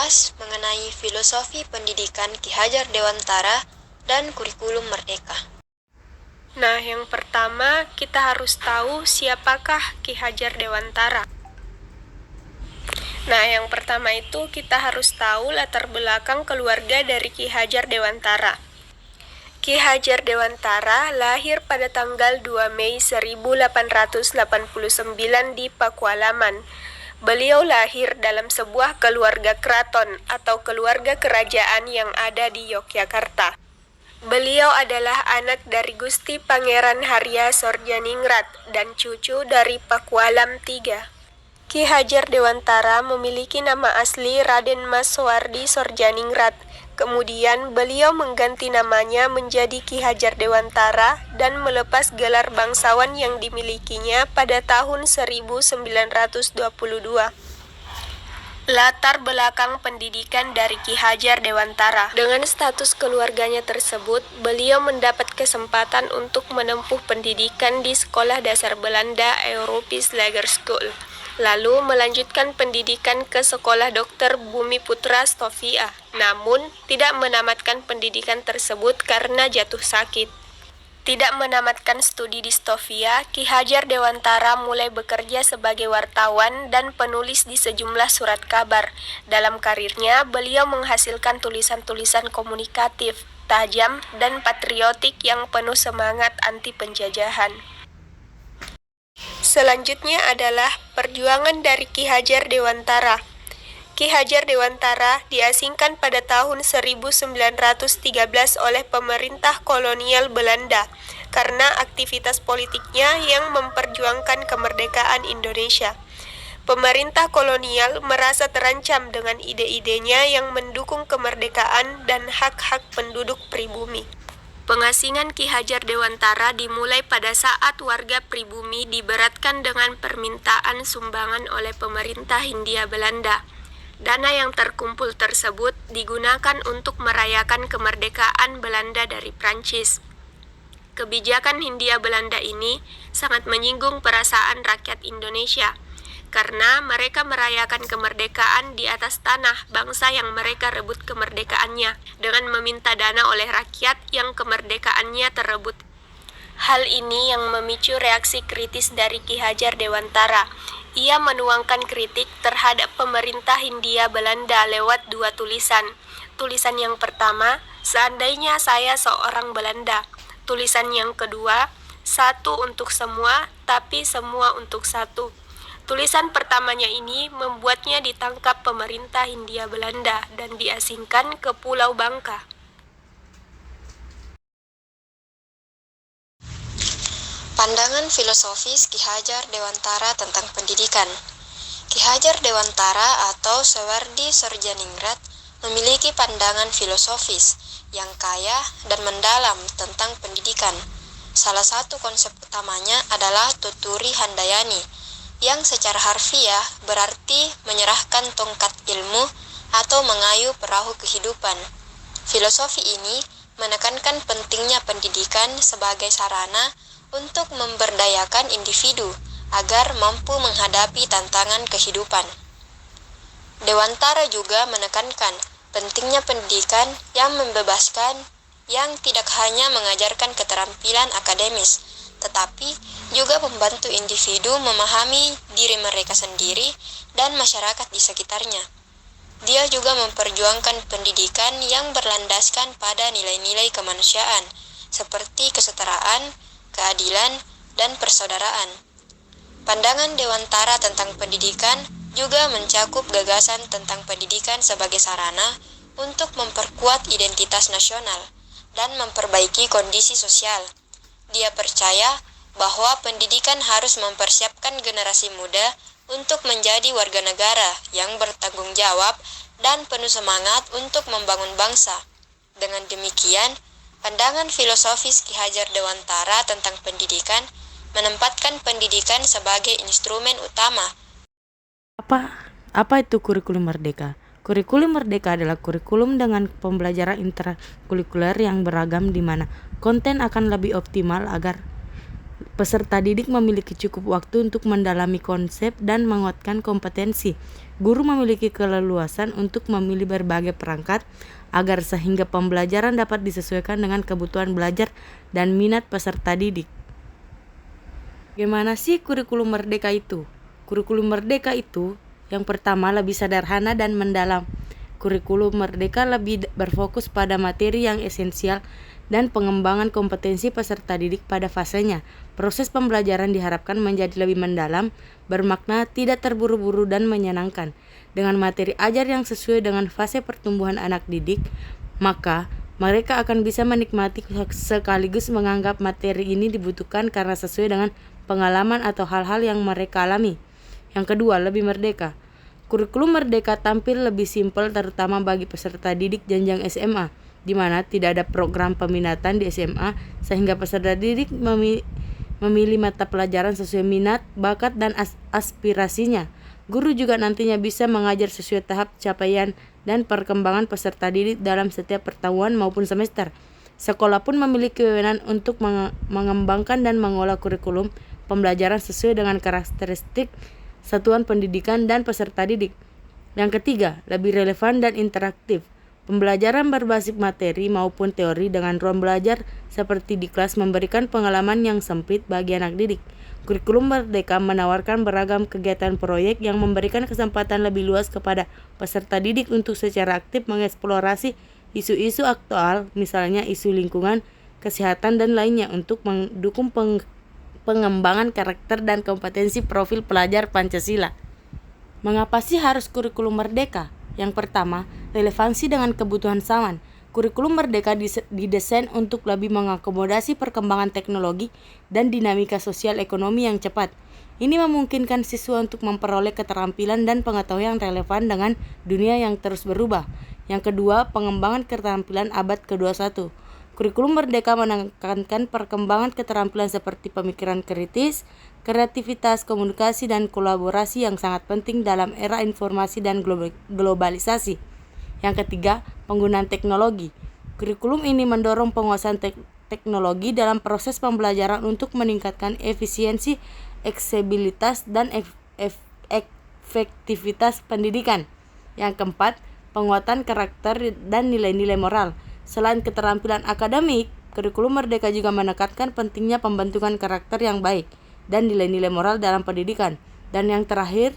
membahas mengenai filosofi pendidikan Ki Hajar Dewantara dan kurikulum merdeka. Nah, yang pertama kita harus tahu siapakah Ki Hajar Dewantara. Nah, yang pertama itu kita harus tahu latar belakang keluarga dari Ki Hajar Dewantara. Ki Hajar Dewantara lahir pada tanggal 2 Mei 1889 di Pakualaman. Beliau lahir dalam sebuah keluarga keraton atau keluarga kerajaan yang ada di Yogyakarta. Beliau adalah anak dari Gusti Pangeran Harya Sorjaningrat dan cucu dari Pakualam III. Ki Hajar Dewantara memiliki nama asli Raden Mas Soewardi Sorjaningrat. Kemudian beliau mengganti namanya menjadi Ki Hajar Dewantara dan melepas gelar bangsawan yang dimilikinya pada tahun 1922. Latar belakang pendidikan dari Ki Hajar Dewantara. Dengan status keluarganya tersebut, beliau mendapat kesempatan untuk menempuh pendidikan di Sekolah Dasar Belanda Europese Lager School. Lalu melanjutkan pendidikan ke Sekolah Dokter Bumi Putra Stovia, namun tidak menamatkan pendidikan tersebut karena jatuh sakit. Tidak menamatkan studi di Stovia, Ki Hajar Dewantara mulai bekerja sebagai wartawan dan penulis di sejumlah surat kabar. Dalam karirnya, beliau menghasilkan tulisan-tulisan komunikatif, tajam, dan patriotik yang penuh semangat anti penjajahan. Selanjutnya adalah perjuangan dari Ki Hajar Dewantara. Ki Hajar Dewantara diasingkan pada tahun 1913 oleh pemerintah kolonial Belanda karena aktivitas politiknya yang memperjuangkan kemerdekaan Indonesia. Pemerintah kolonial merasa terancam dengan ide-idenya yang mendukung kemerdekaan dan hak-hak penduduk pribumi. Pengasingan Ki Hajar Dewantara dimulai pada saat warga pribumi diberatkan dengan permintaan sumbangan oleh pemerintah Hindia Belanda. Dana yang terkumpul tersebut digunakan untuk merayakan kemerdekaan Belanda dari Prancis. Kebijakan Hindia Belanda ini sangat menyinggung perasaan rakyat Indonesia, karena mereka merayakan kemerdekaan di atas tanah bangsa yang mereka rebut kemerdekaannya dengan meminta dana oleh rakyat yang kemerdekaannya terebut. Hal ini yang memicu reaksi kritis dari Ki Hajar Dewantara. Ia menuangkan kritik terhadap pemerintah Hindia Belanda lewat dua tulisan. Tulisan yang pertama, seandainya saya seorang Belanda. Tulisan yang kedua, satu untuk semua, tapi semua untuk satu. Tulisan pertamanya ini membuatnya ditangkap pemerintah Hindia Belanda dan diasingkan ke Pulau Bangka. Pandangan filosofis Ki Hajar Dewantara tentang pendidikan. Ki Hajar Dewantara atau Soewardi Sorjaningrat memiliki pandangan filosofis yang kaya dan mendalam tentang pendidikan. Salah satu konsep utamanya adalah tuturi handayani, yang secara harfiah berarti menyerahkan tongkat ilmu atau mengayuh perahu kehidupan. Filosofi ini menekankan pentingnya pendidikan sebagai sarana untuk memberdayakan individu agar mampu menghadapi tantangan kehidupan. Dewantara juga menekankan pentingnya pendidikan yang membebaskan, yang tidak hanya mengajarkan keterampilan akademis, tetapi juga membantu individu memahami diri mereka sendiri dan masyarakat di sekitarnya. Dia juga memperjuangkan pendidikan yang berlandaskan pada nilai-nilai kemanusiaan, seperti kesetaraan, keadilan, dan persaudaraan. Pandangan Dewantara tentang pendidikan juga mencakup gagasan tentang pendidikan sebagai sarana untuk memperkuat identitas nasional dan memperbaiki kondisi sosial. Dia percaya bahwa pendidikan harus mempersiapkan generasi muda untuk menjadi warga negara yang bertanggung jawab dan penuh semangat untuk membangun bangsa. Dengan demikian, pandangan filosofis Ki Hajar Dewantara tentang pendidikan menempatkan pendidikan sebagai instrumen utama. Apa itu kurikulum merdeka? Kurikulum merdeka adalah kurikulum dengan pembelajaran interkurikuler yang beragam di mana konten akan lebih optimal agar Peserta didik memiliki cukup waktu untuk mendalami konsep dan menguatkan kompetensi. Guru memiliki keleluasan untuk memilih berbagai perangkat agar sehingga pembelajaran dapat disesuaikan dengan kebutuhan belajar dan minat peserta didik. Bagaimana sih kurikulum merdeka itu? Kurikulum merdeka itu yang pertama lebih sederhana dan mendalam. Kurikulum merdeka lebih berfokus pada materi yang esensial dan pengembangan kompetensi peserta didik pada fasenya. Proses pembelajaran diharapkan menjadi lebih mendalam, bermakna, tidak terburu-buru dan menyenangkan. Dengan materi ajar yang sesuai dengan fase pertumbuhan anak didik, maka mereka akan bisa menikmati sekaligus menganggap materi ini dibutuhkan karena sesuai dengan pengalaman atau hal-hal yang mereka alami. Yang kedua, lebih merdeka. Kurikulum merdeka tampil lebih simpel terutama bagi peserta didik jenjang SMA, di mana tidak ada program peminatan di SMA sehingga peserta didik memilih mata pelajaran sesuai minat, bakat, dan aspirasinya. Guru juga nantinya bisa mengajar sesuai tahap capaian dan perkembangan peserta didik dalam setiap pertemuan maupun semester. Sekolah pun memiliki kewenangan untuk mengembangkan dan mengolah kurikulum pembelajaran sesuai dengan karakteristik satuan pendidikan dan peserta didik. Yang ketiga, lebih relevan dan interaktif. Pembelajaran berbasis materi maupun teori dengan ruang belajar seperti di kelas memberikan pengalaman yang sempit bagi anak didik. Kurikulum merdeka menawarkan beragam kegiatan proyek yang memberikan kesempatan lebih luas kepada peserta didik untuk secara aktif mengeksplorasi isu-isu aktual, misalnya isu lingkungan, kesehatan, dan lainnya untuk mendukung pengembangan karakter dan kompetensi profil pelajar Pancasila. Mengapa sih harus kurikulum merdeka? Yang pertama, relevansi dengan kebutuhan zaman. Kurikulum merdeka didesain untuk lebih mengakomodasi perkembangan teknologi dan dinamika sosial ekonomi yang cepat. Ini memungkinkan siswa untuk memperoleh keterampilan dan pengetahuan yang relevan dengan dunia yang terus berubah. Yang kedua, pengembangan keterampilan abad ke-21. Kurikulum merdeka menekankan perkembangan keterampilan seperti pemikiran kritis, kreativitas, komunikasi, dan kolaborasi yang sangat penting dalam era informasi dan globalisasi. Yang ketiga, penggunaan teknologi. Kurikulum ini mendorong penguasaan teknologi dalam proses pembelajaran untuk meningkatkan efisiensi, aksesibilitas, dan efektivitas pendidikan. Yang keempat, penguatan karakter dan nilai-nilai moral. Selain keterampilan akademik, kurikulum merdeka juga menekankan pentingnya pembentukan karakter yang baik dan nilai-nilai moral dalam pendidikan. Dan yang terakhir,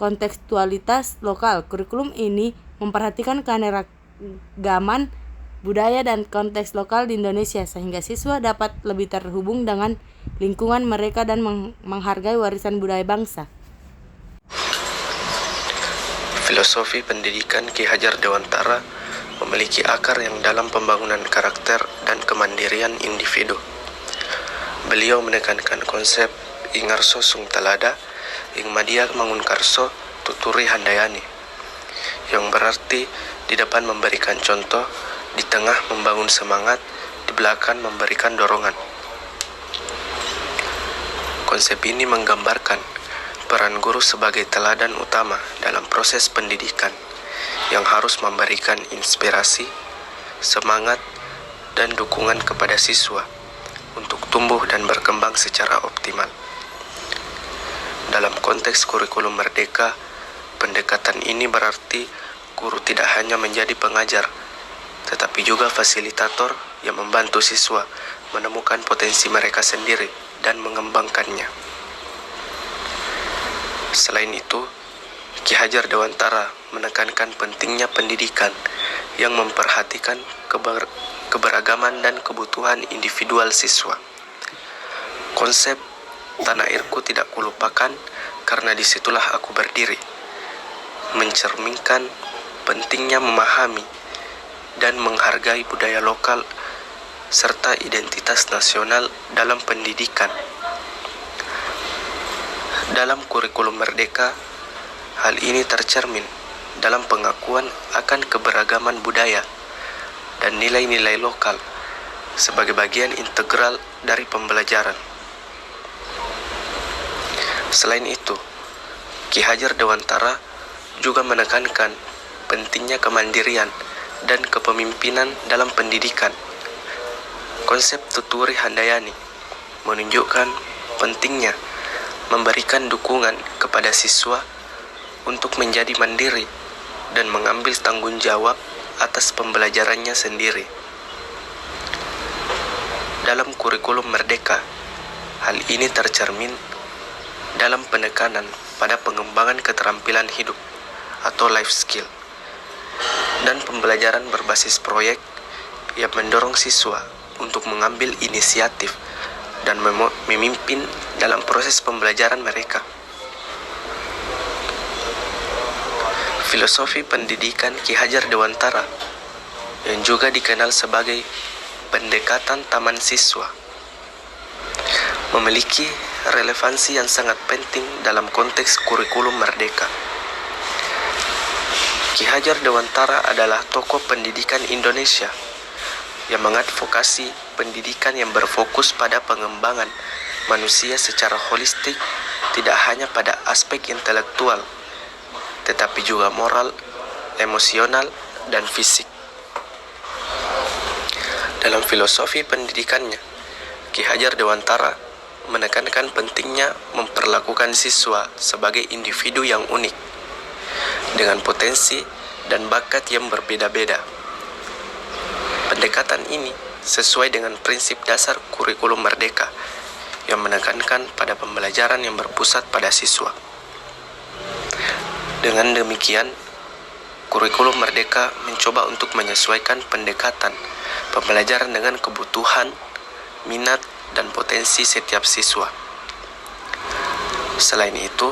kontekstualitas lokal. Kurikulum ini memperhatikan keanekaragaman budaya dan konteks lokal di Indonesia sehingga siswa dapat lebih terhubung dengan lingkungan mereka dan menghargai warisan budaya bangsa. Filosofi pendidikan Ki Hajar Dewantara memiliki akar yang dalam pembangunan karakter dan kemandirian individu. Beliau menekankan konsep ingarso sung talada, ing madia mangunkarso tuturi handayani, yang berarti di depan memberikan contoh, di tengah membangun semangat, di belakang memberikan dorongan. Konsep ini menggambarkan peran guru sebagai teladan utama dalam proses pendidikan, yang harus memberikan inspirasi, semangat, dan dukungan kepada siswa untuk tumbuh dan berkembang secara optimal. Dalam konteks kurikulum merdeka, pendekatan ini berarti guru tidak hanya menjadi pengajar, tetapi juga fasilitator yang membantu siswa menemukan potensi mereka sendiri dan mengembangkannya. Selain itu, Ki Hajar Dewantara menekankan pentingnya pendidikan yang memperhatikan keberagaman dan kebutuhan individual siswa. Konsep tanah airku tidak kulupakan karena disitulah aku berdiri, mencerminkan pentingnya memahami dan menghargai budaya lokal serta identitas nasional dalam pendidikan. Dalam kurikulum merdeka, hal ini tercermin dalam pengakuan akan keberagaman budaya dan nilai-nilai lokal sebagai bagian integral dari pembelajaran. Selain itu, Ki Hajar Dewantara juga menekankan pentingnya kemandirian dan kepemimpinan dalam pendidikan. Konsep tuturi handayani menunjukkan pentingnya memberikan dukungan kepada siswa untuk menjadi mandiri dan mengambil tanggung jawab atas pembelajarannya sendiri. Dalam kurikulum Merdeka, hal ini tercermin dalam penekanan pada pengembangan keterampilan hidup atau life skill dan pembelajaran berbasis proyek yang mendorong siswa untuk mengambil inisiatif dan memimpin dalam proses pembelajaran mereka. Filosofi pendidikan Ki Hajar Dewantara yang juga dikenal sebagai pendekatan taman siswa memiliki relevansi yang sangat penting dalam konteks kurikulum Merdeka. Ki Hajar Dewantara adalah tokoh pendidikan Indonesia yang mengadvokasi pendidikan yang berfokus pada pengembangan manusia secara holistik, tidak hanya pada aspek intelektual, tetapi juga moral, emosional, dan fisik. Dalam filosofi pendidikannya, Ki Hajar Dewantara menekankan pentingnya memperlakukan siswa sebagai individu yang unik, dengan potensi dan bakat yang berbeda-beda. Pendekatan ini sesuai dengan prinsip dasar kurikulum Merdeka yang menekankan pada pembelajaran yang berpusat pada siswa. Dengan demikian, kurikulum Merdeka mencoba untuk menyesuaikan pendekatan pembelajaran dengan kebutuhan, minat, dan potensi setiap siswa. Selain itu,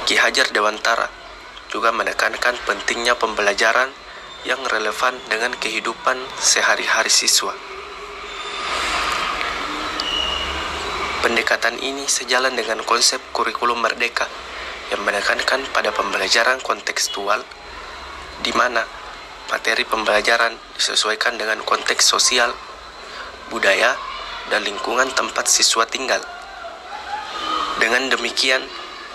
Ki Hajar Dewantara juga menekankan pentingnya pembelajaran yang relevan dengan kehidupan sehari-hari siswa. Pendekatan ini sejalan dengan konsep kurikulum Merdeka yang menekankan pada pembelajaran kontekstual, di mana materi pembelajaran disesuaikan dengan konteks sosial, budaya, dan lingkungan tempat siswa tinggal. Dengan demikian,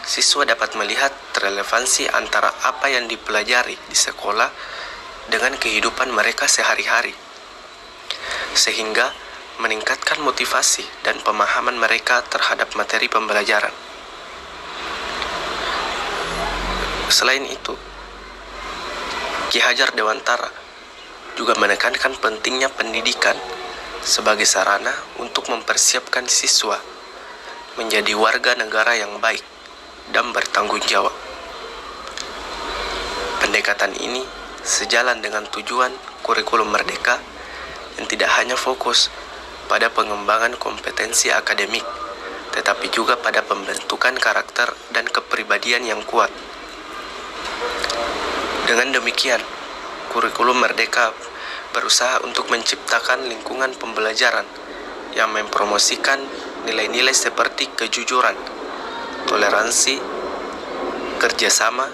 siswa dapat melihat relevansi antara apa yang dipelajari di sekolah dengan kehidupan mereka sehari-hari, sehingga meningkatkan motivasi dan pemahaman mereka terhadap materi pembelajaran. Selain itu, Ki Hajar Dewantara juga menekankan pentingnya pendidikan sebagai sarana untuk mempersiapkan siswa menjadi warga negara yang baik dan bertanggung jawab. Pendekatan ini sejalan dengan tujuan kurikulum Merdeka yang tidak hanya fokus pada pengembangan kompetensi akademik, tetapi juga pada pembentukan karakter dan kepribadian yang kuat. Dengan demikian, kurikulum Merdeka berusaha untuk menciptakan lingkungan pembelajaran yang mempromosikan nilai-nilai seperti kejujuran, toleransi, kerjasama,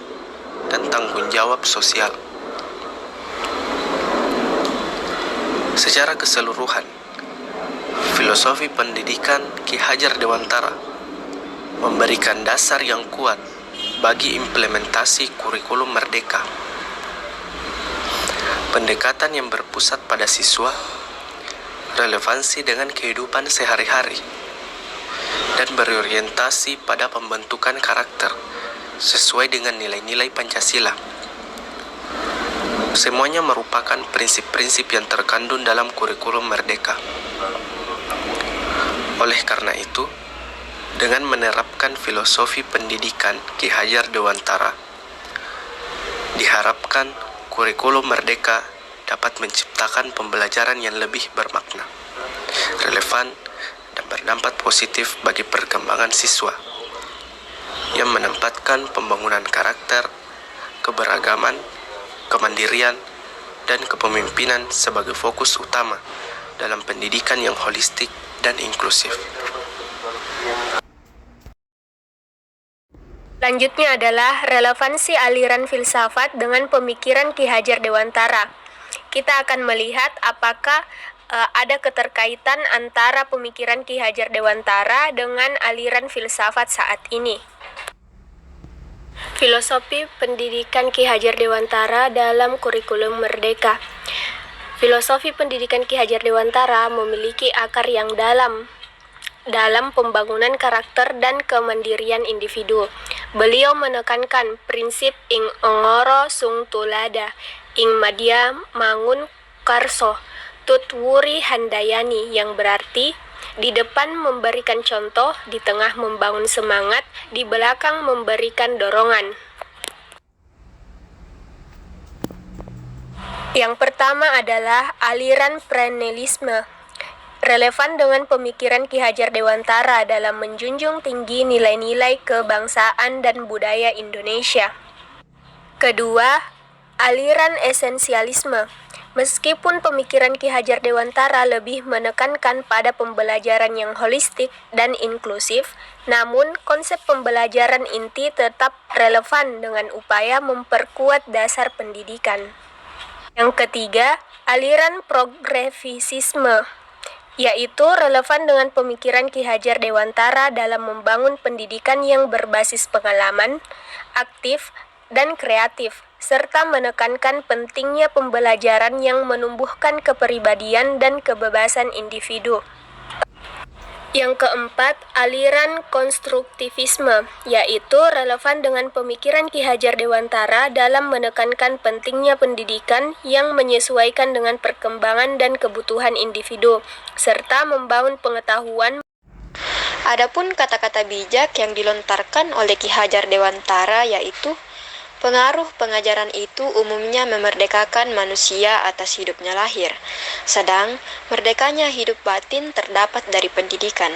dan tanggung jawab sosial. Secara keseluruhan, filosofi pendidikan Ki Hajar Dewantara memberikan dasar yang kuat bagi implementasi kurikulum Merdeka. Pendekatan yang berpusat pada siswa, relevansi dengan kehidupan sehari-hari, dan berorientasi pada pembentukan karakter sesuai dengan nilai-nilai Pancasila. Semuanya merupakan prinsip-prinsip yang terkandung dalam kurikulum Merdeka. Oleh karena itu, dengan menerapkan filosofi pendidikan Ki Hajar Dewantara, diharapkan kurikulum Merdeka dapat menciptakan pembelajaran yang lebih bermakna, relevan, dan berdampak positif bagi perkembangan siswa, yang menempatkan pembangunan karakter, keberagaman, kemandirian, dan kepemimpinan sebagai fokus utama dalam pendidikan yang holistik dan inklusif. Selanjutnya adalah relevansi aliran filsafat dengan pemikiran Ki Hajar Dewantara. Kita akan melihat apakah ada keterkaitan antara pemikiran Ki Hajar Dewantara dengan aliran filsafat saat ini. Filosofi pendidikan Ki Hajar Dewantara dalam kurikulum Merdeka. Filosofi pendidikan Ki Hajar Dewantara memiliki akar yang dalam dalam pembangunan karakter dan kemandirian individu. Beliau menekankan prinsip ing ongoro sung tulada, ing madya mangun karso, tut wuri handayani, yang berarti di depan memberikan contoh, di tengah membangun semangat, di belakang memberikan dorongan. Yang pertama adalah aliran Prenelisme, relevan dengan pemikiran Ki Hajar Dewantara dalam menjunjung tinggi nilai-nilai kebangsaan dan budaya Indonesia. Kedua, aliran Esensialisme. Meskipun pemikiran Ki Hajar Dewantara lebih menekankan pada pembelajaran yang holistik dan inklusif, namun konsep pembelajaran inti tetap relevan dengan upaya memperkuat dasar pendidikan. Yang ketiga, aliran Progresisme, yaitu relevan dengan pemikiran Ki Hajar Dewantara dalam membangun pendidikan yang berbasis pengalaman, aktif, dan kreatif, serta menekankan pentingnya pembelajaran yang menumbuhkan kepribadian dan kebebasan individu. Yang keempat, aliran Konstruktivisme, yaitu relevan dengan pemikiran Ki Hajar Dewantara dalam menekankan pentingnya pendidikan yang menyesuaikan dengan perkembangan dan kebutuhan individu, serta membangun pengetahuan. Adapun kata-kata bijak yang dilontarkan oleh Ki Hajar Dewantara yaitu pengaruh pengajaran itu umumnya memerdekakan manusia atas hidupnya lahir, sedang merdekanya hidup batin terdapat dari pendidikan.